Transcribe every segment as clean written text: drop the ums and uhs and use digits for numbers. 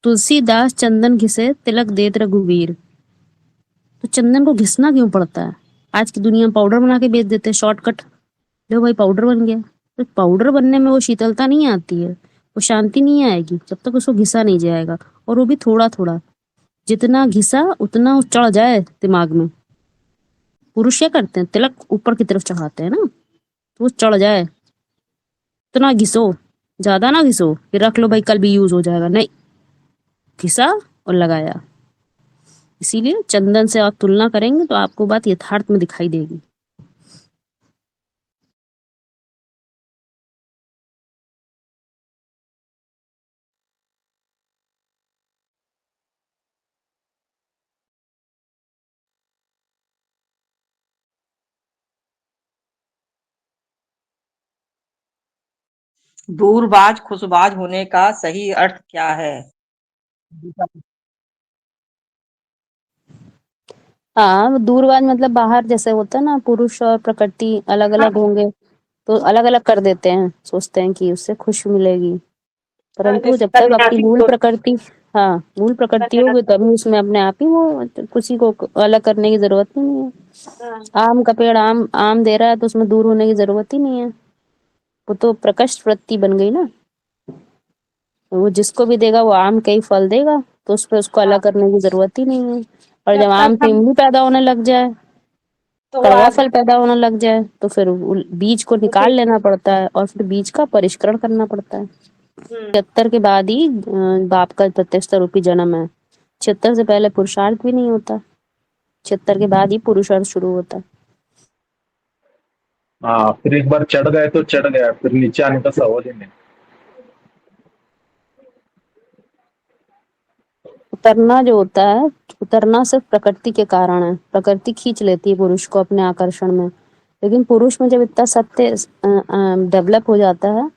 तुलसीदास चंदन घिसे तिलक देत रघुवीर। तो चंदन को घिसना क्यों पड़ता है? आज की दुनिया में पाउडर बना के बेच देते हैं, शॉर्टकट। लो भाई पाउडर बन गया। तो पाउडर बनने में वो शीतलता नहीं आती है, वो शांति नहीं आएगी जब तक उसको घिसा नहीं जाएगा, और वो भी थोड़ा थोड़ा। जितना घिसा उतना वो चढ़ जाए दिमाग में। पुरुष क्या करते हैं, तिलक ऊपर की तरफ चढ़ाते हैं ना, तो वो चढ़ जाए। उतना घिसो, ज्यादा ना घिसो कि रख लो भाई कल भी यूज हो जाएगा, नहीं, घिसा और लगाया। इसीलिए चंदन से आप तुलना करेंगे तो आपको बात यथार्थ में दिखाई देगी। दूरबाज खुशबाज होने का सही अर्थ क्या है? हाँ, दूरबाज मतलब बाहर, जैसे होता है ना, पुरुष और प्रकृति अलग अलग होंगे तो अलग अलग कर देते हैं, सोचते हैं कि उससे खुश मिलेगी, परंतु जब तक अपनी मूल प्रकृति, हाँ, मूल प्रकृति होगी तभी उसमें अपने आप ही वो, किसी को अलग करने की जरूरत ही नहीं है। आम का पेड़ आम आम दे रहा है तो उसमें दूर होने की जरूरत ही नहीं है, वो तो प्रकृष्ट वृत्ति बन गई ना। वो जिसको भी देगा वो आम का ही फल देगा, तो उस पर उसको अलग करने की जरूरत ही नहीं है। और जब आम पे इमली पैदा होने लग जाए, कड़वा फल पैदा होने लग जाए, तो फिर बीज को निकाल लेना पड़ता है और फिर बीज का परिष्करण करना पड़ता है। 76 के बाद ही बाप का प्रत्यक्ष रूपी जन्म है। 76 से पहले पुरुषार्थ भी नहीं होता, 76 के बाद ही पुरुषार्थ शुरू होता है। हाँ, फिर एक बार चढ़ गए तो चढ़ गया, फिर नीचे आने का सवाल ही नहीं। उतरना जो होता है, उतरना सिर्फ प्रकृति के कारण है, प्रकृति खींच लेती है पुरुष को अपने आकर्षण में। लेकिन पुरुष में जब इतना सत्य डेवलप हो जाता है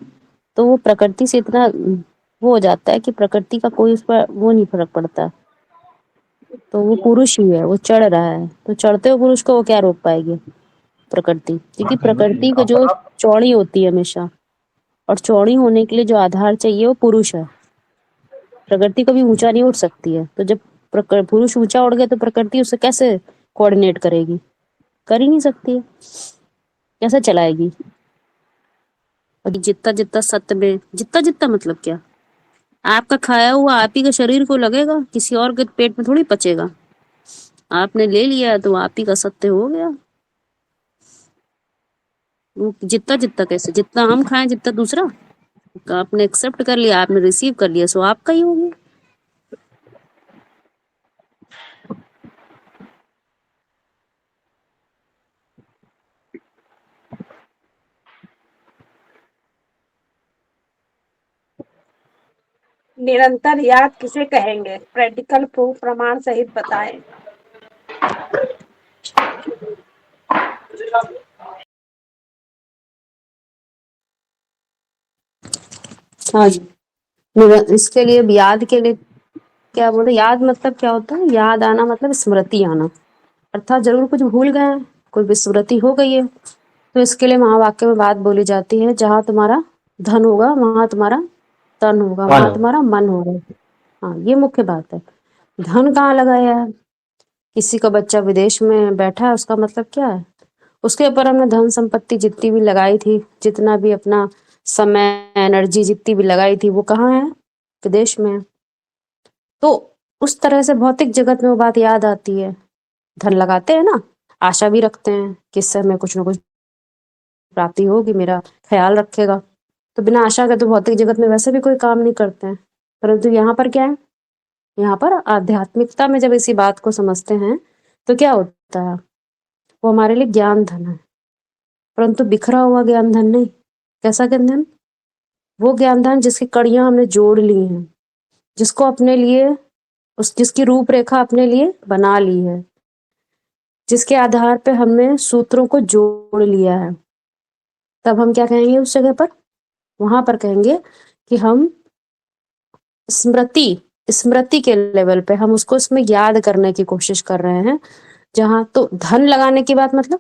तो वो प्रकृति से इतना वो हो जाता है कि प्रकृति का कोई उस पर वो नहीं फर्क पड़ता, तो वो पुरुष ही है, वो चढ़ रहा है, तो चढ़ते हुए पुरुष को वो क्या रोक पाएगी प्रकृति, क्योंकि प्रकृति को जो अपना चौड़ी होती है हमेशा, और चौड़ी होने के लिए जो आधार चाहिए वो पुरुष है। प्रकृति कभी ऊंचा नहीं उठ सकती है, तो जब पुरुष ऊंचा उड़ गया तो प्रकृति उसे कैसे कोऑर्डिनेट करेगी, कर ही नहीं सकती है, कैसे चलाएगी। और जितना जितना सत्य में, जितना जितना मतलब क्या, आपका खाया हुआ आप ही के शरीर को लगेगा, किसी और के पेट में थोड़ी पचेगा। आपने ले लिया तो आप ही का सत्य हो गया। वो जितना जितना कैसे, जितना हम खाएं जितना दूसरा, आपने एक्सेप्ट कर लिया, आपने रिसीव कर लिया, सो आपका ही हो गया। निरंतर याद किसे कहेंगे? प्रैक्टिकल प्रूफ प्रमाण सहित बताएं। हाँ जी, इसके लिए याद के लिए क्या बोले, याद मतलब क्या होता है, याद आना मतलब स्मृति आना, अर्थात जरूर कुछ भूल गए हैं, कोई विस्मृति हो गई है, तो इसके लिए महावाक्य में बात बोली जाती है, जहां तुम्हारा धन होगा वहां तुम्हारा तन होगा, वहां तुम्हारा मन होगा। हाँ, ये मुख्य बात है। धन कहाँ लगाया है? किसी का बच्चा विदेश में बैठा है, उसका मतलब क्या है, उसके ऊपर हमने धन संपत्ति जितनी भी लगाई थी, जितना भी अपना समय एनर्जी जितनी भी लगाई थी, वो कहाँ है? विदेश में। तो उस तरह से भौतिक जगत में वो बात याद आती है। धन लगाते हैं ना, आशा भी रखते हैं कि इससे हमें कुछ ना कुछ प्राप्ति होगी, मेरा ख्याल रखेगा, तो बिना आशा के तो भौतिक जगत में वैसे भी कोई काम नहीं करते हैं। परंतु यहाँ पर क्या है, यहाँ पर आध्यात्मिकता में जब इसी बात को समझते हैं तो क्या होता है, वो हमारे लिए ज्ञान धन है, परंतु बिखरा हुआ ज्ञान धन नहीं। कैसा ज्ञान धन? वो ज्ञान धन जिसकी कड़ियां हमने जोड़ ली हैं, जिसको अपने लिए, जिसकी रूपरेखा अपने लिए बना ली है, जिसके आधार पे हमने सूत्रों को जोड़ लिया है। तब हम क्या कहेंगे उस जगह पर? वहां पर कहेंगे कि हम स्मृति के लेवल पे हम उसको इसमें याद करने की कोशिश कर रहे हैं। जहां तो धन लगाने की बात मतलब,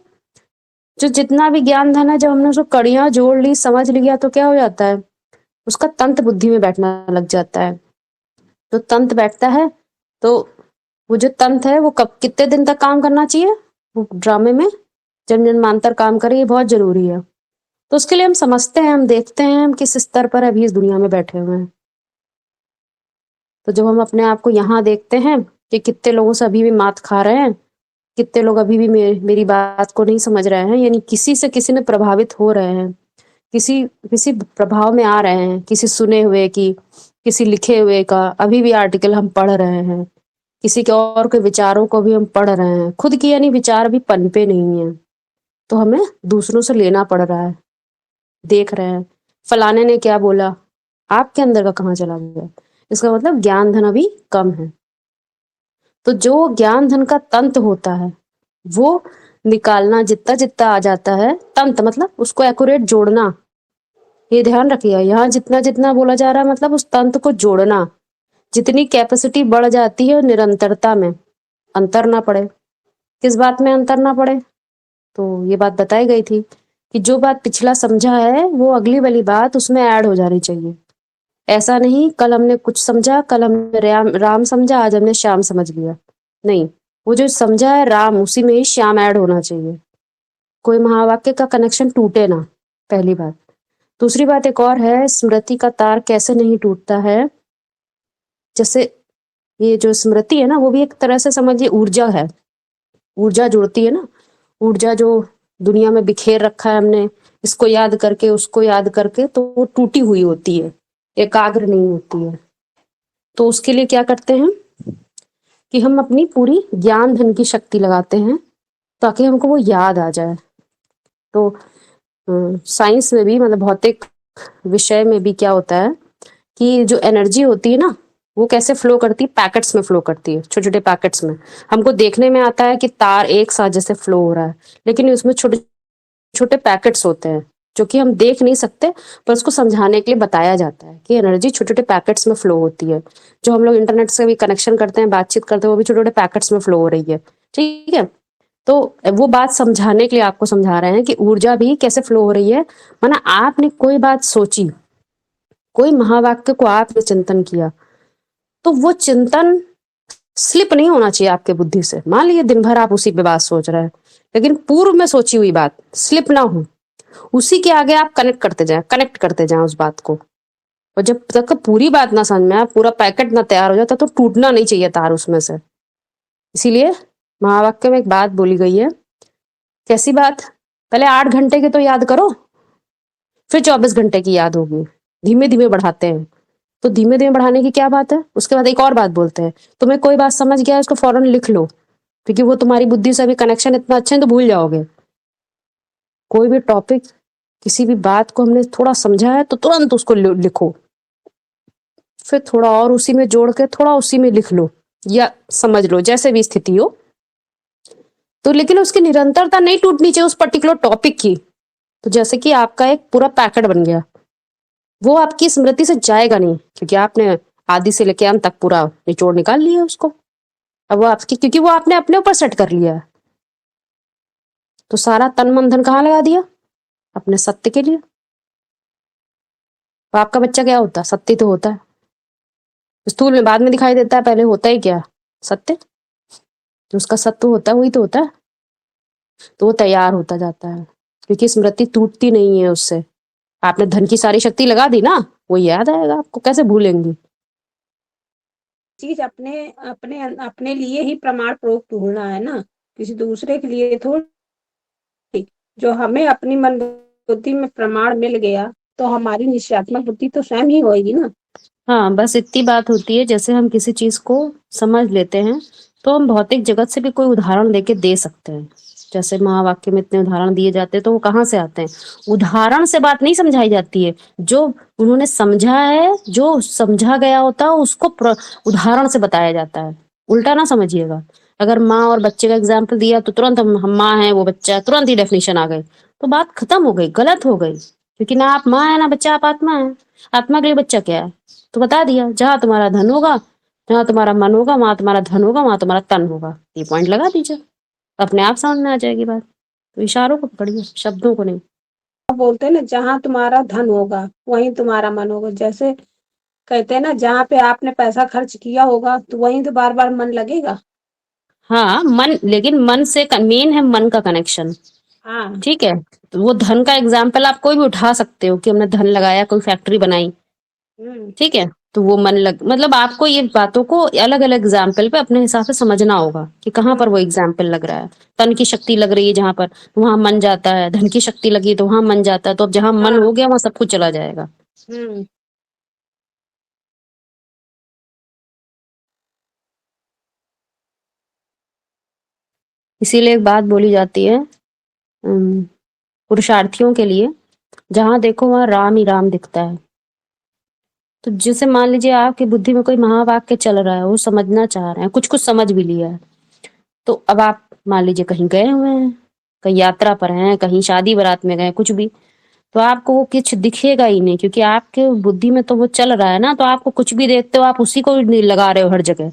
जो जितना भी ज्ञान धन है, जब हमने उसको कड़ियां जोड़ ली, समझ लिया, तो क्या हो जाता है, उसका तंत्र बुद्धि में बैठना लग जाता है। तो तंत्र बैठता है, तो वो जो तंत्र है वो कब कितने दिन तक काम करना चाहिए, वो ड्रामे में जन्म जन्मांतर काम करे, ये बहुत जरूरी है। तो उसके लिए हम समझते हैं, हम देखते हैं हम किस स्तर पर अभी इस दुनिया में बैठे हुए हैं। तो जब हम अपने आप को यहाँ देखते हैं कि कितने लोगों से अभी भी मात खा रहे हैं, कितने लोग अभी भी मेरी बात को नहीं समझ रहे हैं, यानी किसी से किसी में प्रभावित हो रहे हैं, किसी किसी प्रभाव में आ रहे हैं, किसी सुने हुए की, किसी लिखे हुए का अभी भी आर्टिकल हम पढ़ रहे हैं, किसी के और के विचारों को भी हम पढ़ रहे हैं, खुद की यानी विचार भी पनपे नहीं है, तो हमें दूसरों से लेना पड़ रहा है। देख रहे हैं फलाने ने क्या बोला, आपके अंदर का कहाँ चला गया, इसका मतलब ज्ञान धन अभी कम है। तो जो ज्ञान धन का तंत्र होता है वो निकालना जितना जितना आ जाता है, तंत्र मतलब उसको एक्यूरेट जोड़ना, ये ध्यान रखिए, यहाँ जितना जितना बोला जा रहा है मतलब उस तंत्र को जोड़ना, जितनी कैपेसिटी बढ़ जाती है निरंतरता में अंतर ना पड़े। किस बात में अंतर ना पड़े, तो ये बात बताई गई थी कि जो बात पिछला समझा है वो अगली वाली बात उसमें ऐड हो जानी चाहिए। ऐसा नहीं कल हमने कुछ समझा, कल हमने राम समझा, आज हमने श्याम समझ लिया, नहीं, वो जो समझा है राम उसी में ही श्याम ऐड होना चाहिए, कोई महावाक्य का कनेक्शन टूटे ना, पहली बात। दूसरी बात एक और है, स्मृति का तार कैसे नहीं टूटता है, जैसे ये जो स्मृति है ना वो भी एक तरह से समझिए ऊर्जा है, ऊर्जा जुड़ती है ना, ऊर्जा जो दुनिया में बिखेर रखा है हमने, इसको याद करके उसको याद करके, तो वो टूटी हुई होती है, एकाग्र नहीं होती है। तो उसके लिए क्या करते हैं कि हम अपनी पूरी ज्ञान धन की शक्ति लगाते हैं ताकि हमको वो याद आ जाए। तो साइंस में भी मतलब भौतिक विषय में भी क्या होता है कि जो एनर्जी होती है ना वो कैसे फ्लो करती है, पैकेट्स में फ्लो करती है, छोटे छोटे पैकेट्स में। हमको देखने में आता है कि तार एक साथ जैसे फ्लो हो रहा है, लेकिन उसमें छोटे छोटे पैकेट्स होते हैं जो कि हम देख नहीं सकते, पर उसको समझाने के लिए बताया जाता है कि एनर्जी छोटे छोटे पैकेट्स में फ्लो होती है। जो हम लोग इंटरनेट से भी कनेक्शन करते हैं, बातचीत करते हैं, वो भी छोटे छोटे पैकेट्स में फ्लो हो रही है, ठीक है। तो वो बात समझाने के लिए आपको समझा रहे हैं कि ऊर्जा भी कैसे फ्लो हो रही है। माना आपने कोई बात सोची, कोई महावाक्य को आपने चिंतन किया, तो वो चिंतन स्लिप नहीं होना चाहिए आपके बुद्धि से। मान लीजिए दिन भर आप उसी पे बात सोच रहे हैं, लेकिन पूर्व में सोची हुई बात स्लिप ना हो, उसी के आगे आप कनेक्ट करते जाएं उस बात को। और जब तक पूरी बात ना समझ में आए, पूरा पैकेट ना तैयार हो जाता, तो टूटना नहीं चाहिए तार उसमें से। इसीलिए महावाक्य में एक बात बोली गई है, कैसी बात, पहले 8 घंटे के तो याद करो, फिर 24 घंटे की याद होगी, धीमे धीमे बढ़ाते हैं। तो धीमे धीमे बढ़ाने की क्या बात है, उसके बाद एक और बात बोलते हैं, तुम्हें कोई बात समझ गया उसको फौरन लिख लो, क्योंकि वो तुम्हारी बुद्धि से अभी कनेक्शन इतना अच्छा है तो भूल जाओगे। कोई भी टॉपिक, किसी भी बात को हमने थोड़ा समझा है तो तुरंत उसको लिखो, फिर थोड़ा और उसी में जोड़ के थोड़ा उसी में लिख लो या समझ लो, जैसे भी स्थिति हो। तो लेकिन उसकी निरंतरता नहीं टूटनी चाहिए उस पर्टिकुलर टॉपिक की। तो जैसे कि आपका एक पूरा पैकेट बन गया, वो आपकी स्मृति से जाएगा नहीं, क्योंकि आपने आदि से लेके अंत तक पूरा निचोड़ निकाल लिया उसको। अब वो आपकी, क्योंकि वो आपने अपने ऊपर सेट कर लिया है, तो सारा तन मन धन कहाँ लगा दिया, अपने सत्य के लिए। तो आपका बच्चा क्या होता है, सत्य तो होता है, स्थूल में बाद में दिखाई देता है, पहले होता ही क्या, सत्य। जो उसका सत्य होता है वही तो होता है, तो वो तैयार होता जाता है, क्योंकि स्मृति टूटती नहीं है उससे। आपने धन की सारी शक्ति लगा दी ना, वो याद आएगा आपको, कैसे भूलेंगी। चीज अपने अपने अपने लिए ही प्रमाण प्रूफ ढूंढना है ना, किसी दूसरे के लिए थोड़ी। जो हमें अपनी मन बुद्धि में प्रमाण मिल गया तो हमारी निश्चयात्मक बुद्धि तो स्वयं ही होगी ना। हाँ, बस इतनी बात होती है, जैसे हम किसी चीज को समझ लेते हैं तो हम भौतिक जगत से भी कोई उदाहरण लेके दे सकते हैं। जैसे महावाक्य में इतने उदाहरण दिए जाते हैं, तो वो कहाँ से आते हैं, उदाहरण से बात नहीं समझाई जाती है। जो उन्होंने समझा है, जो समझा गया होता है उसको उदाहरण से बताया जाता है। उल्टा ना समझिएगा, अगर माँ और बच्चे का एग्जाम्पल दिया तो तुरंत हम माँ है वो बच्चा है, तुरंत ही डेफिनेशन आ गई, तो बात खत्म हो गई, गलत हो गई। क्योंकि ना आप माँ है ना बच्चा, आप आत्मा है। आत्मा के लिए बच्चा क्या है, तो बता दिया, जहां तुम्हारा धन होगा, जहां तुम्हारा मन होगा, वहां तुम्हारा धन होगा, वहां तुम्हारा तन होगा। ये पॉइंट लगा दीजिए, अपने आप समझ में आ जाएगी बात। तो इशारों को पकड़िए, शब्दों को नहीं। बोलते हैं ना, जहां तुम्हारा धन होगा वहीं तुम्हारा मन होगा। जैसे कहते हैं ना, जहाँ पे आपने पैसा खर्च किया होगा तो वहीं तो बार बार मन लगेगा। हाँ मन, लेकिन मन से मेन है मन का कनेक्शन। हाँ। ठीक है, तो वो धन का एग्जाम्पल आप कोई भी उठा सकते हो कि हमने धन लगाया, कोई फैक्ट्री बनाई, ठीक है, तो वो मन लग, मतलब आपको ये बातों को अलग अलग एग्जाम्पल पे अपने हिसाब से समझना होगा कि कहाँ पर वो एग्जाम्पल लग रहा है। तन की शक्ति लग रही है जहां पर, तो वहां मन जाता है। धन की शक्ति लगी तो वहां मन जाता है। तो अब जहां मन हाँ। हो गया वहां सब कुछ चला जाएगा। हम्म। इसीलिए एक बात बोली जाती है पुरुषार्थियों के लिए, जहां देखो वहां राम ही राम दिखता है। तो जैसे मान लीजिए आपकी बुद्धि में कोई महावाक्य चल रहा है, वो समझना चाह रहे हैं, कुछ कुछ समझ भी लिया है, तो अब आप मान लीजिए कहीं गए हुए हैं, कहीं यात्रा पर हैं, कहीं शादी बारात में गए, कुछ भी, तो आपको वो कुछ दिखेगा ही नहीं, क्योंकि आपके बुद्धि में तो वो चल रहा है ना। तो आपको कुछ भी देखते हो आप उसी को लगा रहे हो हर जगह।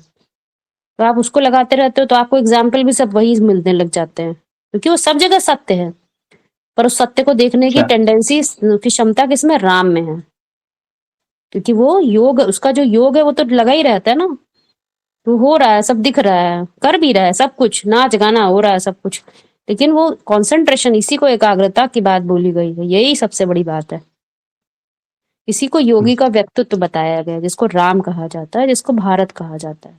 तो आप उसको लगाते रहते हो तो आपको एग्जाम्पल भी सब वही मिलने लग जाते हैं, क्योंकि वो सब जगह सत्य है। पर उस सत्य को देखने की अच्छा। टेंडेंसी की क्षमता किसमें, राम में है। क्योंकि वो योग, उसका जो योग है वो तो लगा ही रहता है ना। तो हो रहा है, सब दिख रहा है, कर भी रहा है सब कुछ, नाच गाना हो रहा है सब कुछ, लेकिन वो कंसंट्रेशन, इसी को एकाग्रता की बात बोली गई है। यही सबसे बड़ी बात है। इसी को योगी का व्यक्तित्व बताया गया है, जिसको राम कहा जाता है, जिसको भारत कहा जाता है।